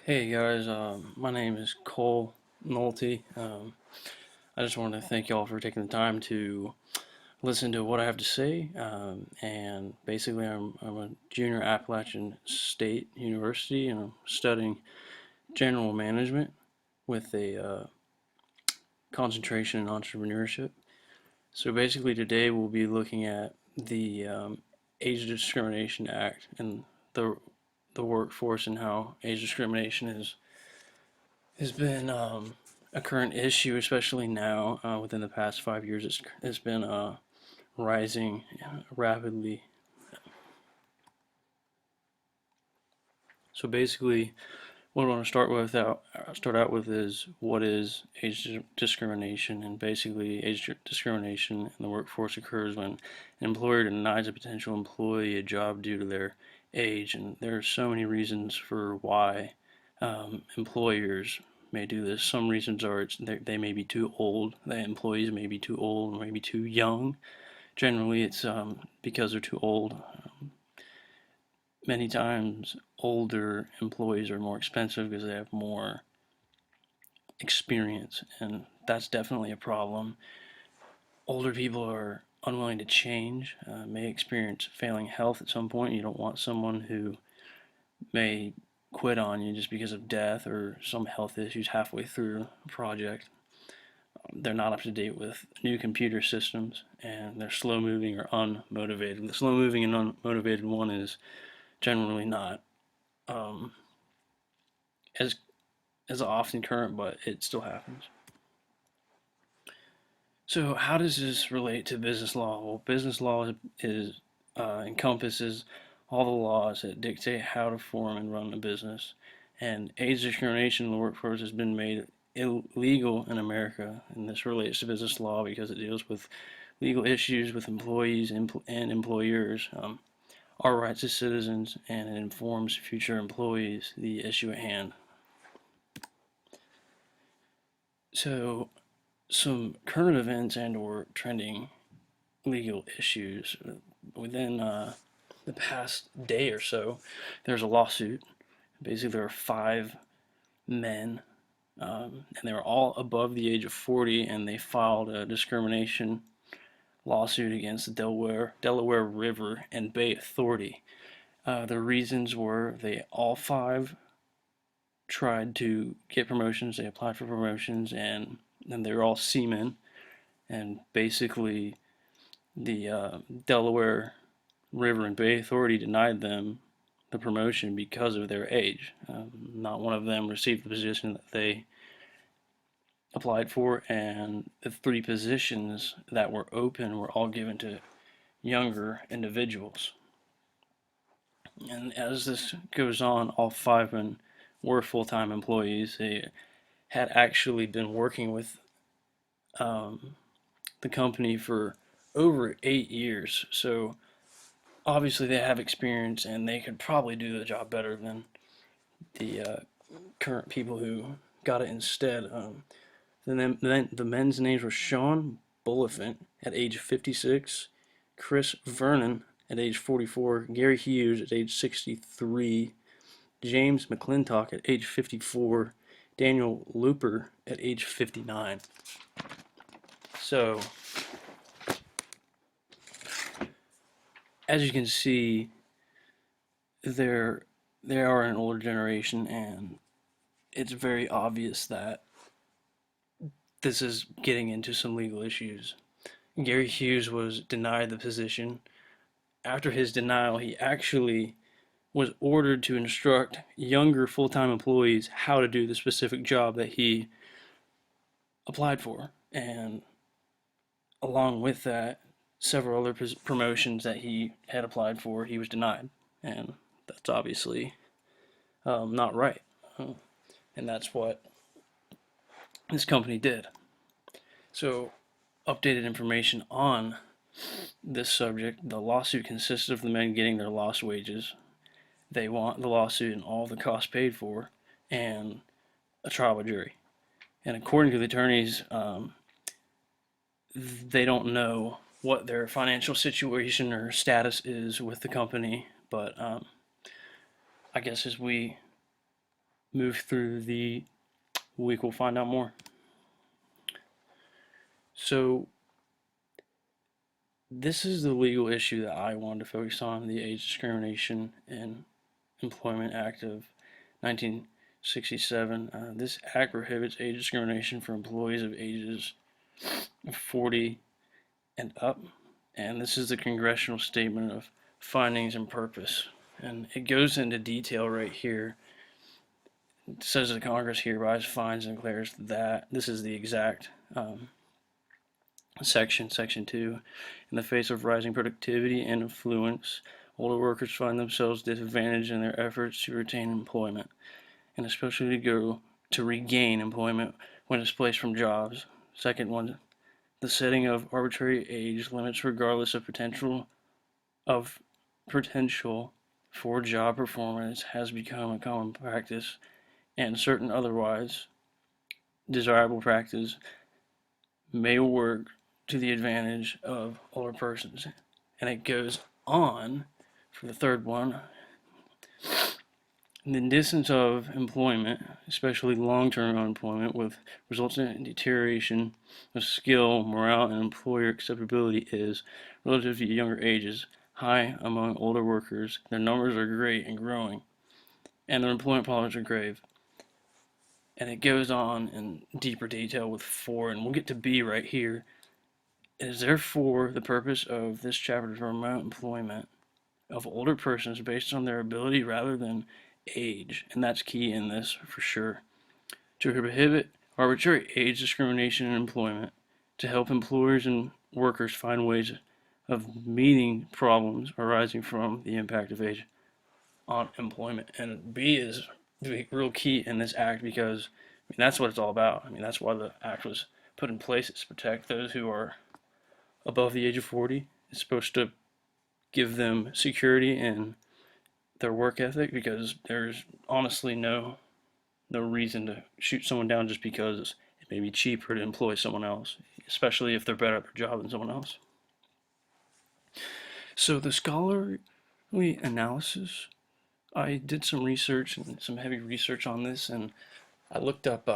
Hey guys, my name is Cole Nolte. I just want to thank y'all for taking the time to listen to what I have to say. And basically, I'm a junior Appalachian State University, and I'm studying general management with a concentration in entrepreneurship. So basically, today we'll be looking at the Age Discrimination Act and the the workforce and how age discrimination has been a current issue, especially now within the past 5 years. It's been rising rapidly. So basically, what I want to start out with is what is age discrimination, and basically age discrimination in the workforce occurs when an employer denies a potential employee a job due to their age, and there are so many reasons for why employers may do this. Some reasons are they may be too old, the employees may be too old, maybe too young. Generally, it's because they're too old. Many times, older employees are more expensive because they have more experience, and that's definitely a problem. Older people are unwilling to change, may experience failing health at some point. You don't want someone who may quit on you just because of death or some health issues halfway through a project. They're not up to date with new computer systems, and they're slow moving or unmotivated. The slow moving and unmotivated one is generally not um, as often current, but it still happens. So how does this relate to business law? Well, business law is encompasses all the laws that dictate how to form and run a business, and age discrimination in the workforce has been made illegal in America, and this relates to business law because it deals with legal issues with employees and employers, our rights as citizens, and it informs future employees the issue at hand. So, some current events and/or trending legal issues within the past day or so. There's a lawsuit. Basically, there are five men, and they were all above the age of 40, and they filed a discrimination lawsuit against the Delaware River and Bay Authority. The reasons were they all five tried to get promotions. They applied for promotions, and they were all seamen. And basically, the Delaware River and Bay Authority denied them the promotion because of their age. Not one of them received the position that they applied for, and the three positions that were open were all given to younger individuals. And as this goes on, all five men were full-time employees. They had actually been working with um, the company for over 8 years. So obviously they have experience and they could probably do the job better than the current people who got it instead. Then the men's names were Sean Bulifant at age 56, Chris Vernon at age 44, Gary Hughes at age 63, James McClintock at age 54, Daniel Looper at age 59. So, as you can see, they are an older generation, and it's very obvious that this is getting into some legal issues. Gary Hughes was denied the position. After his denial, he actually was ordered to instruct younger full-time employees how to do the specific job that he applied for. And along with that, several other promotions that he had applied for, he was denied. And that's obviously not right. And that's what this company did. So, updated information on this subject: the lawsuit consists of the men getting their lost wages. They want the lawsuit and all the costs paid for, and a trial by jury. And according to the attorneys, they don't know what their financial situation or status is with the company, but I guess as we move through the week, we'll find out more. So, this is the legal issue that I wanted to focus on, the Age Discrimination and Employment Act of 1967. This act prohibits age discrimination for employees of ages 40 and up, and this is the congressional statement of findings and purpose. And it goes into detail right here. It says the Congress hereby finds and declares that this is the exact section 2. In the face of rising productivity and affluence, older workers find themselves disadvantaged in their efforts to retain employment, and especially to regain employment when displaced from jobs. Second one, the setting of arbitrary age limits regardless of potential for job performance has become a common practice, and certain otherwise desirable practice may work to the advantage of older persons. And it goes on for the third one. The distance of employment, especially long-term unemployment, with results in deterioration of skill, morale, and employer acceptability is, relative to younger ages, high among older workers. Their numbers are great and growing, and their employment problems are grave. And it goes on in deeper detail with 4, and we'll get to B right here. It is therefore the purpose of this chapter to promote employment of older persons based on their ability rather than age, and that's key in this for sure. To prohibit arbitrary age discrimination in employment, to help employers and workers find ways of meeting problems arising from the impact of age on employment. And B is the real key in this act because that's what it's all about. That's why the act was put in place. It's to protect those who are above the age of 40. It's supposed to give them security in their work ethic because there's honestly no reason to shoot someone down just because it may be cheaper to employ someone else, especially if they're better at their job than someone else. So the scholarly analysis, I did some research and some heavy research on this, and I looked up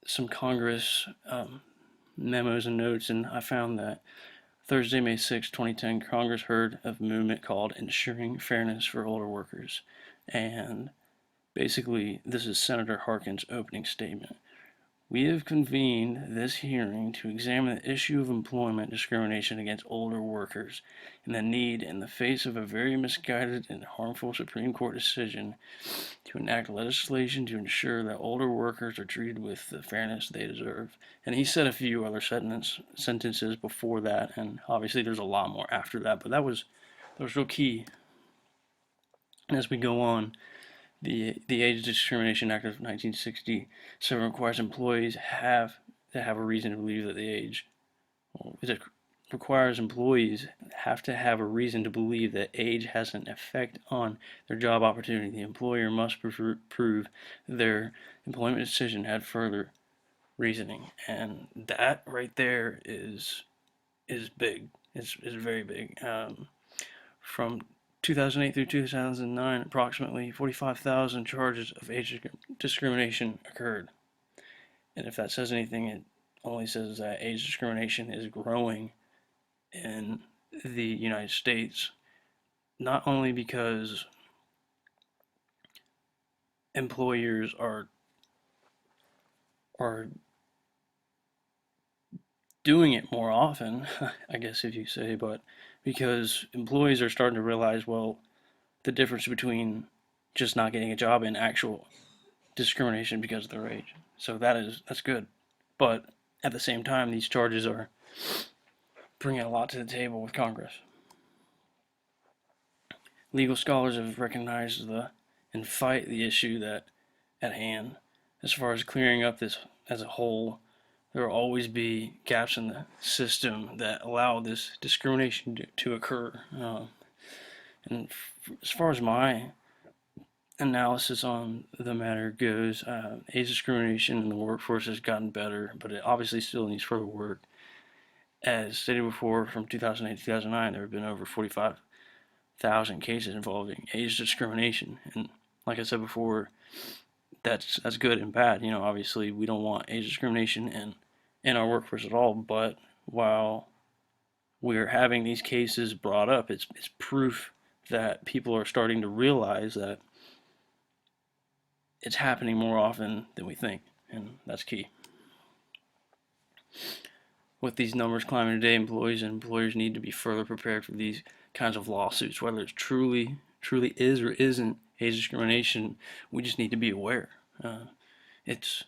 some Congress memos and notes, and I found that Thursday, May 6, 2010, Congress heard of a movement called Ensuring Fairness for Older Workers. And basically, this is Senator Harkin's opening statement. We have convened this hearing to examine the issue of employment discrimination against older workers and the need, in the face of a very misguided and harmful Supreme Court decision, to enact legislation to ensure that older workers are treated with the fairness they deserve. And he said a few other sentences before that, and obviously there's a lot more after that, but that was real key. As we go on, the Age Discrimination Act of 1967 requires employees to have a reason to believe that it requires employees have to have a reason to believe that age has an effect on their job opportunity. The employer must prove their employment decision had further reasoning, and that right there is big. It's very big. From 2008 through 2009, approximately 45,000 charges of age discrimination occurred. And if that says anything, it only says that age discrimination is growing in the United States, not only because employers are doing it more often, I guess if you say, but because employees are starting to realize, well, the difference between just not getting a job and actual discrimination because of their age. So that's good. But at the same time, these charges are bringing a lot to the table with Congress. Legal scholars have recognized and fight the issue that at hand. As far as clearing up this as a whole, there will always be gaps in the system that allow this discrimination to occur. And as far as my analysis on the matter goes, age discrimination in the workforce has gotten better, but it obviously still needs further work. As stated before, from 2008 to 2009, there have been over 45,000 cases involving age discrimination, and like I said before, that's good and bad. Obviously we don't want age discrimination in our workforce at all. But while we're having these cases brought up, it's proof that people are starting to realize that it's happening more often than we think, and that's key. With these numbers climbing today, employees and employers need to be further prepared for these kinds of lawsuits. Whether it's truly is or isn't age discrimination, we just need to be aware. It's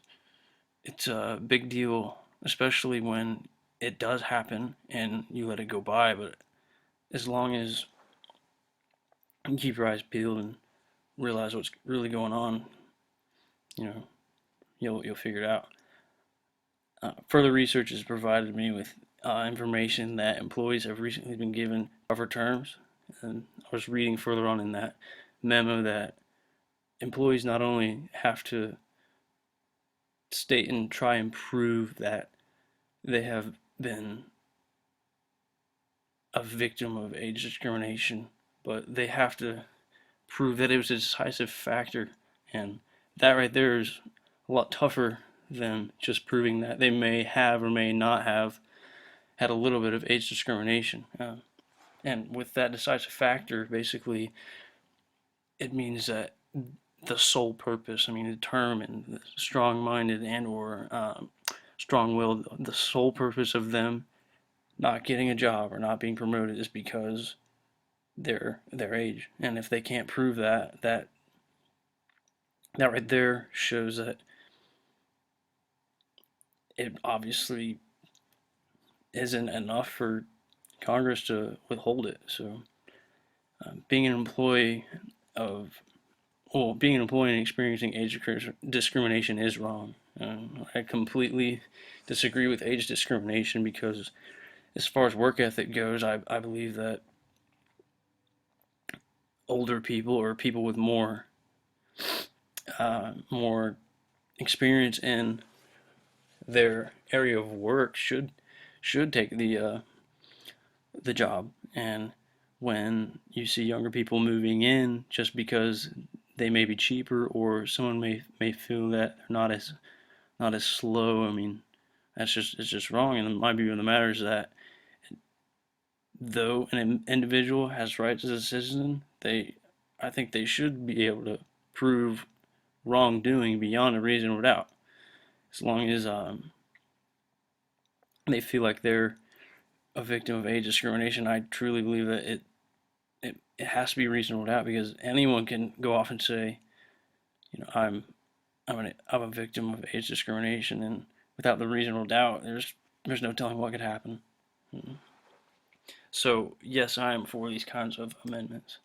it's a big deal, especially when it does happen and you let it go by. But as long as you keep your eyes peeled and realize what's really going on, you know, you'll figure it out. Further research has provided me with information that employees have recently been given tougher terms. And I was reading further on in that memo that employees not only have to state and try and prove that they have been a victim of age discrimination, but they have to prove that it was a decisive factor. And that right there is a lot tougher than just proving that they may have or may not have had a little bit of age discrimination. And with that decisive factor, basically, it means that the sole purpose, I mean, the term and strong-minded and or strong-willed, the sole purpose of them not getting a job or not being promoted is because their age. And if they can't prove that right there shows that it obviously isn't enough for Congress to withhold it. So being an employee and experiencing age discrimination is wrong. I completely disagree with age discrimination because as far as work ethic goes, I believe that older people or people with more experience in their area of work should take the job. And when you see younger people moving in just because they may be cheaper or someone may feel that they're not as slow, I mean, it's just wrong. And my view of the matter is that though an individual has rights as a citizen, I think they should be able to prove wrongdoing beyond a reasonable doubt, as long as they feel like they're a victim of age discrimination. I truly believe that it has to be reasonable doubt, because anyone can go off and say, I'm a victim of age discrimination, and without the reasonable doubt, there's no telling what could happen. So yes, I am for these kinds of amendments.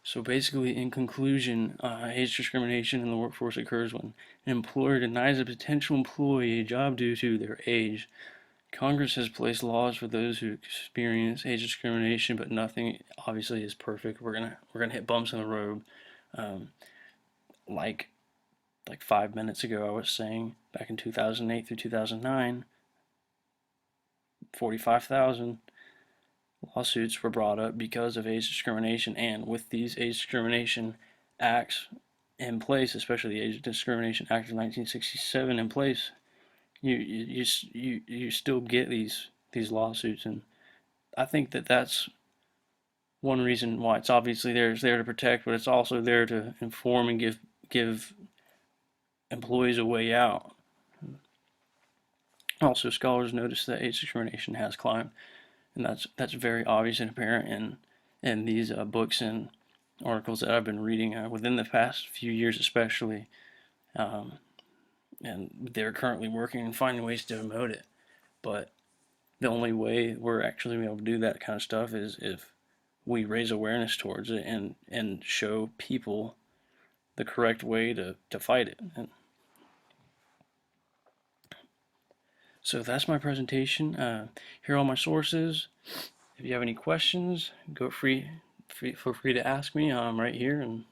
So basically, in conclusion, age discrimination in the workforce occurs when an employer denies a potential employee a job due to their age. Congress has placed laws for those who experience age discrimination, but nothing obviously is perfect. We're gonna hit bumps in the road. Like 5 minutes ago, I was saying, back in 2008 through 2009, 45,000 lawsuits were brought up because of age discrimination. And with these age discrimination acts in place, especially the Age Discrimination Act of 1967 in place, you still get these lawsuits. And I think that's one reason why it's obviously there. It's there to protect, but it's also there to inform and give employees a way out. Also, scholars notice that age discrimination has climbed, and that's very obvious and apparent in these books and articles that I've been reading within the past few years, especially. And they're currently working and finding ways to promote it. But the only way we're actually able to do that kind of stuff is if we raise awareness towards it and show people the correct way to fight it. And so that's my presentation. Here are all my sources. If you have any questions, feel free to ask me. I'm right here, and